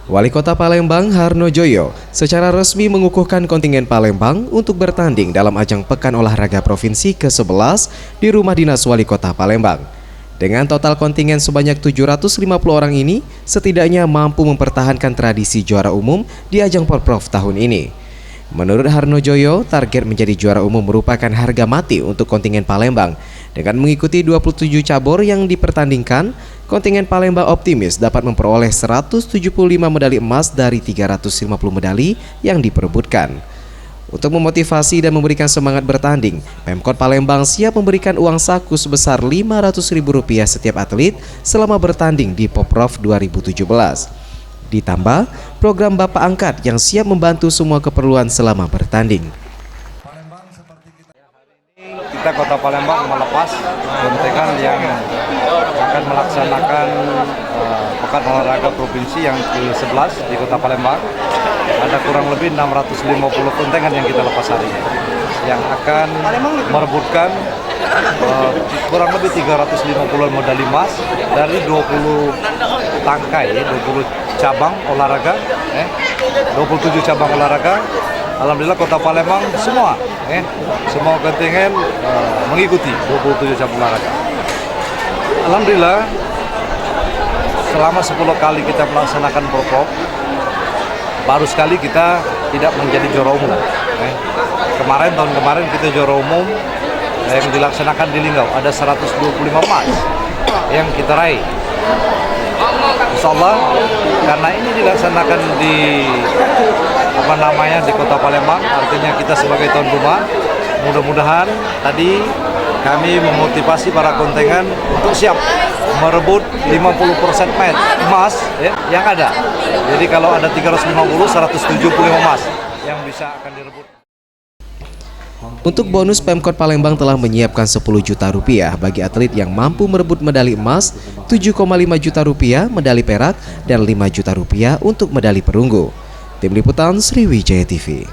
Wali Kota Palembang Harno Joyo secara resmi mengukuhkan kontingen Palembang untuk bertanding dalam ajang Pekan Olahraga Provinsi ke-11 di Rumah Dinas Wali Kota Palembang. Dengan total kontingen sebanyak 750 orang ini, setidaknya mampu mempertahankan tradisi juara umum di ajang Porprov tahun ini. Menurut Harno Joyo, target menjadi juara umum merupakan harga mati untuk kontingen Palembang. Dengan mengikuti 27 cabur yang dipertandingkan, kontingen Palembang optimis dapat memperoleh 175 medali emas dari 350 medali yang diperebutkan. Untuk memotivasi dan memberikan semangat bertanding, Pemkot Palembang siap memberikan uang saku sebesar Rp500.000 setiap atlet selama bertanding di Porprov 2017. Ditambah program Bapak Angkat yang siap membantu semua keperluan selama bertanding. Kita Kota Palembang melepas kontingen yang akan melaksanakan Pekan Olahraga Provinsi yang ke-11 di Kota Palembang. Ada kurang lebih 650 kontingen yang kita lepas hari ini, yang akan merebutkan kurang lebih 350 medali emas dari 20 tangkai, 20 cabang olahraga, 27 cabang olahraga. Alhamdulillah Kota Palembang semua kontingen mengikuti 27 cabang olahraga. Alhamdulillah selama 10 kali kita melaksanakan Porprov, baru sekali kita tidak menjadi juara umum. Tahun kemarin kita juara umum yang dilaksanakan di Linggau, ada 125 emas yang kita raih. Insya Allah karena ini dilaksanakan di di Kota Palembang, artinya kita sebagai tuan rumah, mudah-mudahan tadi kami memotivasi para kontingen untuk siap merebut 50% emas yang ada. Jadi kalau ada 350, 175 emas yang bisa akan direbut. Untuk bonus, Pemkot Palembang telah menyiapkan Rp10 juta bagi atlet yang mampu merebut medali emas, Rp7,5 juta medali perak, dan Rp5 juta untuk medali perunggu. Tim Liputan Sriwijaya TV.